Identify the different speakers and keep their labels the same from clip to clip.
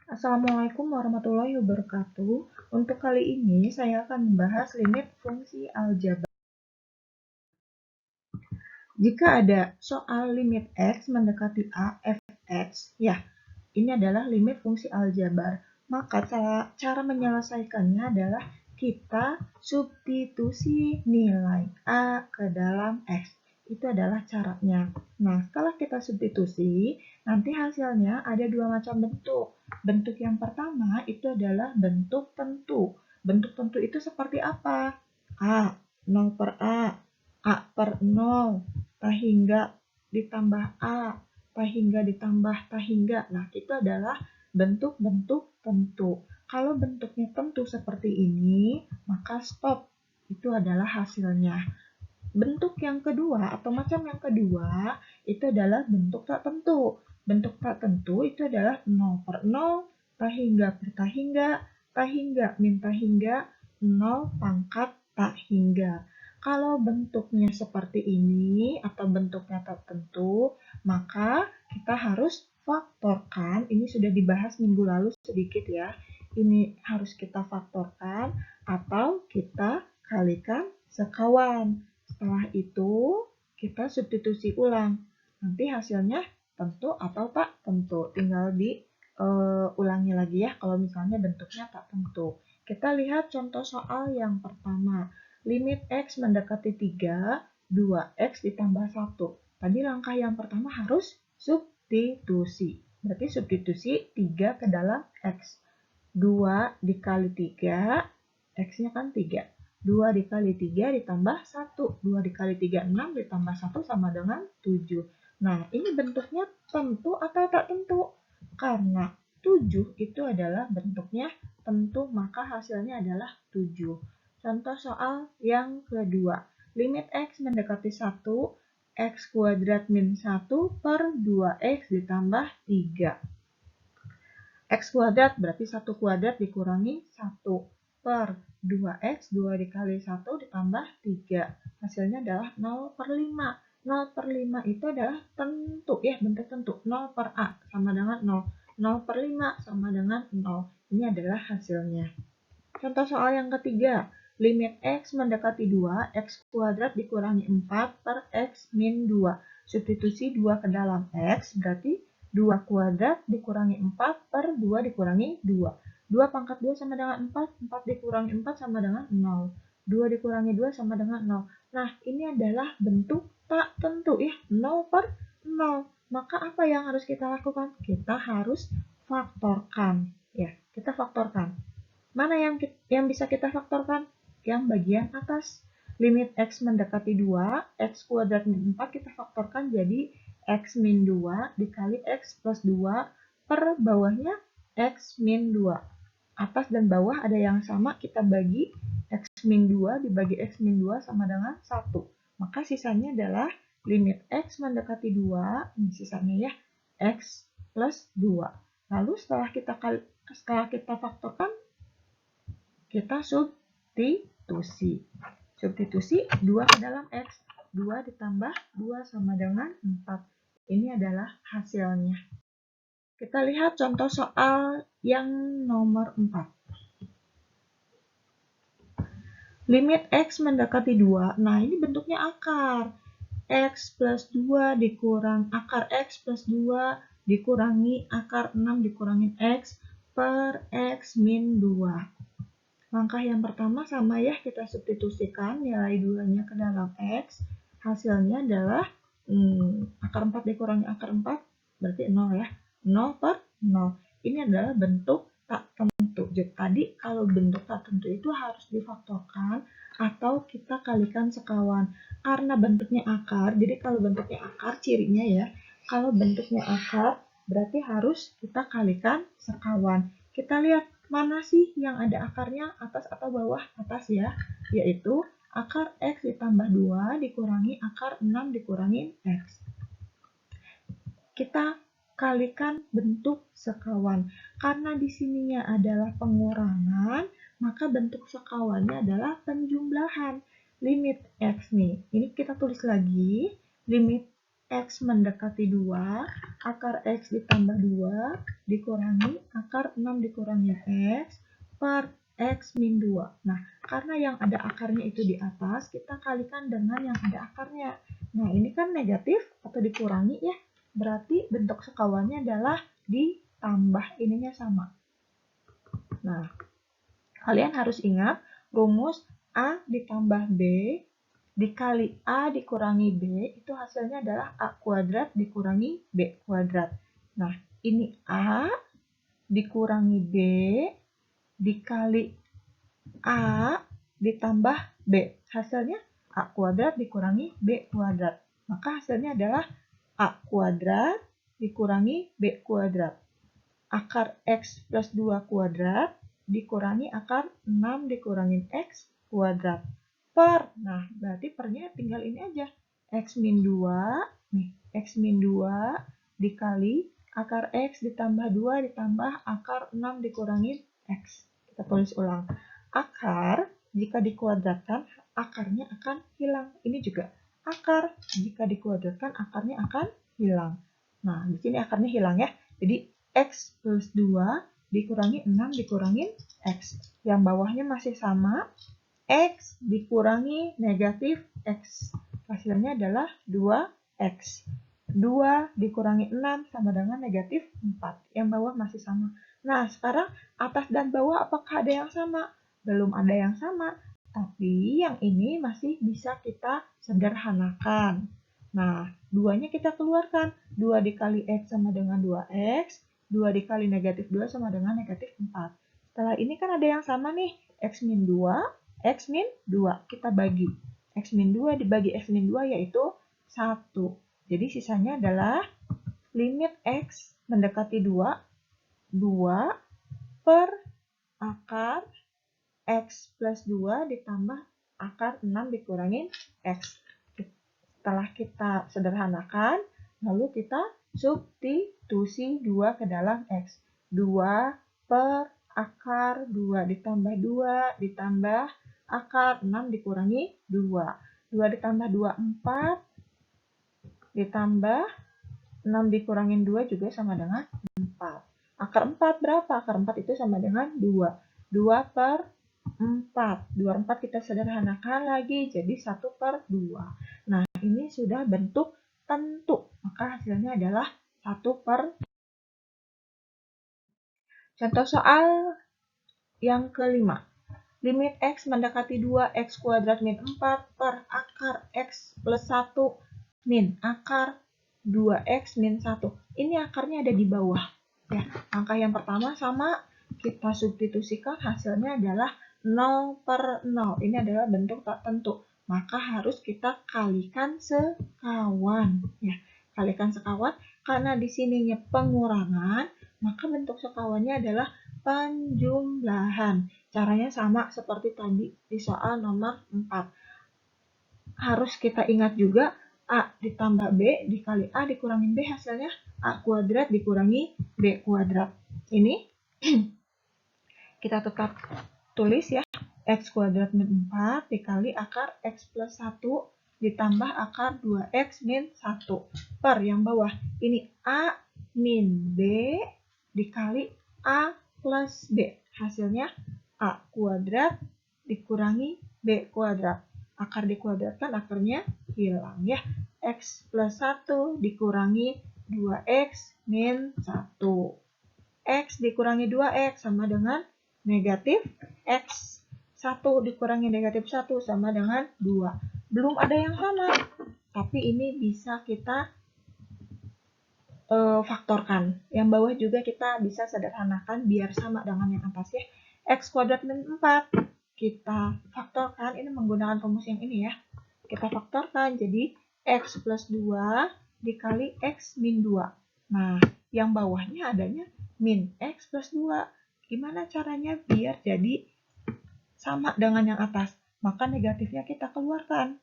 Speaker 1: Assalamualaikum warahmatullahi wabarakatuh. Untuk kali ini saya akan membahas limit fungsi aljabar. Jika ada soal limit X mendekati A, fx, ya, ini adalah limit fungsi aljabar. Maka cara menyelesaikannya adalah kita substitusi nilai A ke dalam X. Itu adalah caranya. Nah, setelah kita substitusi, nanti hasilnya ada dua macam bentuk. Bentuk yang pertama itu adalah bentuk tentu. Bentuk tentu itu seperti apa? A, 0 per A per 0, tahingga ditambah A, tahingga ditambah tahingga. Nah, itu adalah bentuk-bentuk tentu. Kalau bentuknya tentu seperti ini, maka stop. Itu adalah hasilnya. Bentuk yang kedua atau macam yang kedua itu adalah bentuk tak tentu. Bentuk tak tentu itu adalah 0 per 0, tahingga per tahingga, tahingga min tahingga, 0 pangkat tahingga. Kalau bentuknya seperti ini atau bentuknya tak tentu, maka kita harus faktorkan. Ini sudah dibahas minggu lalu sedikit ya. Ini harus kita faktorkan atau kita kalikan sekawan. Setelah itu, kita substitusi ulang. Nanti hasilnya tentu atau tak tentu. Tinggal diulangi lagi ya kalau misalnya bentuknya tak tentu. Kita lihat contoh soal yang pertama. Limit X mendekati 3, 2X ditambah 1. Tadi langkah yang pertama harus substitusi. Berarti substitusi 3 ke dalam X. 2 dikali 3, X-nya kan 3. 2 dikali 3 ditambah 1. 2 dikali 3, 6 ditambah 1 sama dengan 7. Nah, ini bentuknya tentu atau tak tentu? Karena 7 itu adalah bentuknya tentu, maka hasilnya adalah 7. Contoh soal yang kedua. Limit X mendekati 1, X kuadrat min 1 per 2X ditambah 3. X kuadrat berarti 1 kuadrat dikurangi 1 per 2X, 2 dikali 1 ditambah 3. Hasilnya adalah 0 per 5. 0 per 5 itu adalah tentu, ya bentuk tentu. 0 per A sama dengan 0. 0 per 5 sama dengan 0. Ini adalah hasilnya. Contoh soal yang ketiga. Limit X mendekati 2, X kuadrat dikurangi 4 per X min 2. Substitusi 2 ke dalam X berarti 2 kuadrat dikurangi 4 per 2 dikurangi 2. 2 pangkat 2 sama dengan 4, 4 dikurangi 4 sama dengan 0. 2 dikurangi 2 sama dengan 0. Nah, ini adalah bentuk tak tentu ya, 0 per 0. Maka apa yang harus kita lakukan? Kita harus faktorkan. Ya, kita faktorkan. Mana yang bisa kita faktorkan? Yang bagian atas. Limit X mendekati 2, X kuadrat min 4 kita faktorkan jadi X min 2 dikali X plus 2 per bawahnya X min 2. Atas dan bawah ada yang sama, kita bagi X min 2 dibagi X min 2 sama dengan 1. Maka sisanya adalah limit X mendekati 2, ini sisanya ya, X plus 2. Lalu setelah kita faktorkan, kita substitusi. Substitusi 2 ke dalam X. 2 ditambah 2 sama dengan 4. Ini adalah hasilnya. Kita lihat contoh soal yang nomor 4. Limit X mendekati 2. Nah, ini bentuknya akar. X plus 2 dikurang akar X plus 2 dikurangi akar 6 dikurangi X per X min 2. Langkah yang pertama sama ya, kita substitusikan nilai 2-nya ke dalam X. Hasilnya adalah akar 4 dikurangi akar 4, berarti 0 ya. 0 per 0. Ini adalah bentuk tak tentu. Jadi tadi kalau bentuk tak tentu itu harus difaktorkan atau kita kalikan sekawan. Karena bentuknya akar, jadi kalau bentuknya akar cirinya ya, kalau bentuknya akar berarti harus kita kalikan sekawan. Kita lihat mana sih yang ada akarnya, atas atau bawah? Atas ya, yaitu akar X ditambah 2 dikurangi akar 6 dikurangi X. Kita kalikan bentuk sekawan. Karena di sininya adalah pengurangan, maka bentuk sekawannya adalah penjumlahan. Limit X nih, ini kita tulis lagi, limit X mendekati 2, akar X ditambah 2, dikurangi akar 6 dikurangi X, per X min 2. Nah, karena yang ada akarnya itu di atas, kita kalikan dengan yang ada akarnya. Nah, ini kan negatif atau dikurangi ya, berarti bentuk sekawannya adalah ditambah, ininya sama. Nah, kalian harus ingat rumus A ditambah B dikali A dikurangi B, itu hasilnya adalah A kuadrat dikurangi B kuadrat. Nah, ini A dikurangi B dikali A ditambah B. Hasilnya A kuadrat dikurangi B kuadrat. Maka hasilnya adalah A kuadrat dikurangi B kuadrat. Akar X plus 2 kuadrat dikurangi akar 6 dikurangin X kuadrat. Per, nah berarti pernya tinggal ini aja. X min 2, nih X min 2 dikali akar X ditambah 2 ditambah akar 6 dikurangin X. Kita tulis ulang. Akar, jika dikuadratkan, akarnya akan hilang. Ini juga akar, jika dikuadratkan, akarnya akan hilang. Nah, di sini akarnya hilang ya. Jadi, X plus 2 dikurangi 6 dikurangin X. Yang bawahnya masih sama. X dikurangi negatif X. Hasilnya adalah 2X. 2 dikurangi 6 sama dengan negatif 4. Yang bawah masih sama. Nah, sekarang atas dan bawah apakah ada yang sama? Belum ada yang sama. Tapi yang ini masih bisa kita sederhanakan. Nah, 2-nya kita keluarkan. 2 dikali X sama dengan 2X. 2 dikali negatif 2 sama dengan negatif 4. Setelah ini kan ada yang sama nih. X min 2. X min 2, kita bagi. X min 2 dibagi X min 2 yaitu 1. Jadi sisanya adalah limit X mendekati 2, 2 per akar X plus 2 ditambah akar 6 dikurangin X. Setelah kita sederhanakan, lalu kita substitusi 2 ke dalam X. 2 per akar 2 ditambah 2 ditambah akar 6 dikurangi 2. 2 ditambah 2, 4. Ditambah 6 dikurangin 2 juga sama dengan 4. Akar 4 berapa? Akar 4 itu sama dengan 2. 2 per 4. 2 per 4 kita sederhanakan lagi jadi 1 per 2. Nah, ini sudah bentuk tentu. Maka hasilnya adalah 1 per. Contoh soal yang kelima. Limit X mendekati 2X kuadrat min 4 per akar X plus 1 min akar 2X min 1. Ini akarnya ada di bawah. Ya, angka yang pertama sama, kita substitusikan hasilnya adalah 0 per 0. Ini adalah bentuk tak tentu. Maka harus kita kalikan sekawan. Ya, kalikan sekawan. Karena di sininya pengurangan, maka bentuk sekawannya adalah penjumlahan. Caranya sama seperti tadi di soal nomor 4. Harus kita ingat juga A ditambah B dikali A dikurangin B hasilnya A kuadrat dikurangi B kuadrat. Ini kita tetap tulis ya. X kuadrat min 4 dikali akar X plus 1 ditambah akar 2X min 1 per yang bawah. Ini A min B dikali A plus B. Hasilnya A kuadrat dikurangi B kuadrat. Akar dikuadratkan, akarnya hilang ya. X plus 1 dikurangi 2X min 1. X dikurangi 2X sama dengan negatif X. 1 dikurangi negatif 1 sama dengan 2. Belum ada yang sama. Tapi ini bisa kita faktorkan. Yang bawah juga kita bisa sederhanakan biar sama dengan yang atas ya. X kuadrat min 4. Kita faktorkan, ini menggunakan rumus yang ini ya. Kita faktorkan, jadi X plus 2 dikali X min 2. Nah, yang bawahnya adanya min X plus 2. Gimana caranya biar jadi sama dengan yang atas? Maka negatifnya kita keluarkan.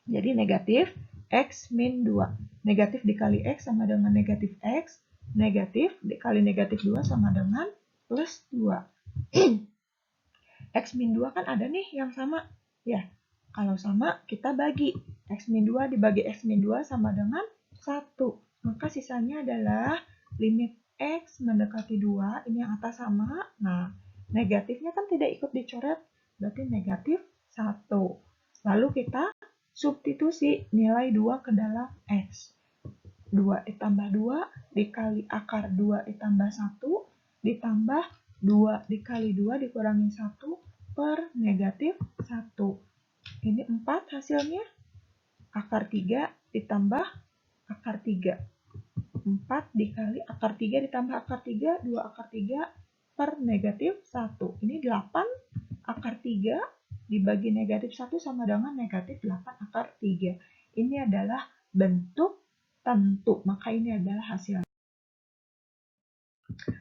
Speaker 1: Jadi negatif X min 2. Negatif dikali X sama dengan negatif X. Negatif dikali negatif 2 sama dengan plus 2. X min 2 kan ada nih yang sama. Ya, kalau sama kita bagi. X min 2 dibagi X min 2 sama dengan 1. Maka sisanya adalah limit X mendekati 2, ini yang atas sama. Nah, negatifnya kan tidak ikut dicoret, berarti negatif 1. Lalu kita substitusi nilai 2 ke dalam X. 2 ditambah 2 dikali akar 2 ditambah 1 ditambah 2 dikali 2 dikurangi 1 per negatif 1. Ini 4 hasilnya. Akar 3 ditambah akar 3. 4 dikali akar 3 ditambah akar 3, 2 akar 3 per negatif 1. Ini 8 akar 3 dibagi negatif 1 sama dengan negatif 8 akar 3. Ini adalah bentuk tentu, maka ini adalah hasil.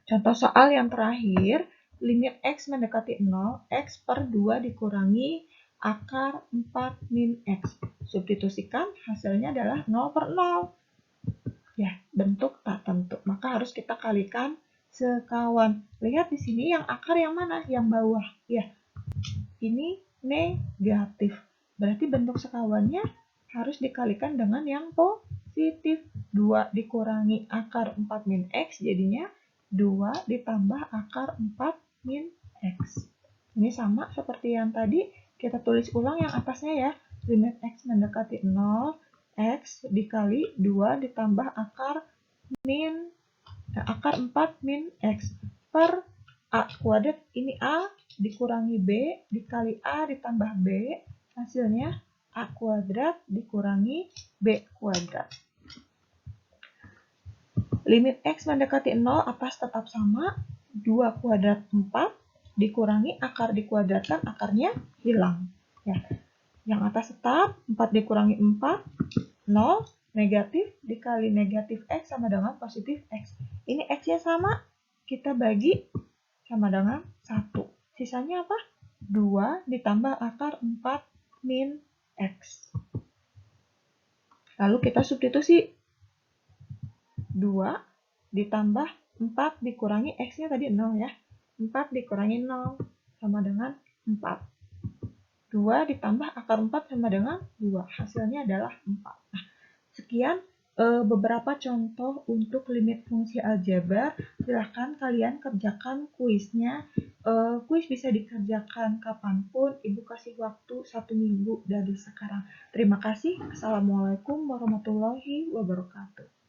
Speaker 1: Contoh soal yang terakhir, limit X mendekati 0, X per 2 dikurangi akar 4 min X. Substitusikan, hasilnya adalah 0 per 0. Ya, bentuk tak tentu. Maka harus kita kalikan sekawan. Lihat di sini yang akar yang mana? Yang bawah. Ya, ini negatif. Berarti bentuk sekawannya harus dikalikan dengan yang positif. 2 dikurangi akar 4 min X jadinya 2 ditambah akar 4 min X. Ini sama seperti yang tadi. Kita tulis ulang yang atasnya ya. Limit X mendekati 0. X dikali 2 ditambah akar 4 min X per A kuadrat. Ini A dikurangi B dikali A ditambah B. Hasilnya A kuadrat dikurangi B kuadrat. Limit X mendekati 0 atas tetap sama. 2 kuadrat 4 dikurangi akar dikuadratkan, akarnya hilang. Ya. Yang atas tetap 4 dikurangi 4, 0, negatif dikali negatif X sama dengan positif X. Ini X-nya sama, kita bagi sama dengan 1. Sisanya apa? 2 ditambah akar 4 min X. Lalu kita substitusi. 2 ditambah 4 dikurangi X-nya tadi 0 ya. 4 dikurangi 0 sama dengan 4. 2 ditambah akar 4 sama dengan 2. Hasilnya adalah 4. Nah, sekian beberapa contoh untuk limit fungsi aljabar. Silahkan kalian kerjakan kuisnya. Kuis bisa dikerjakan kapanpun. Ibu kasih waktu 1 minggu dari sekarang. Terima kasih. Assalamualaikum warahmatullahi wabarakatuh.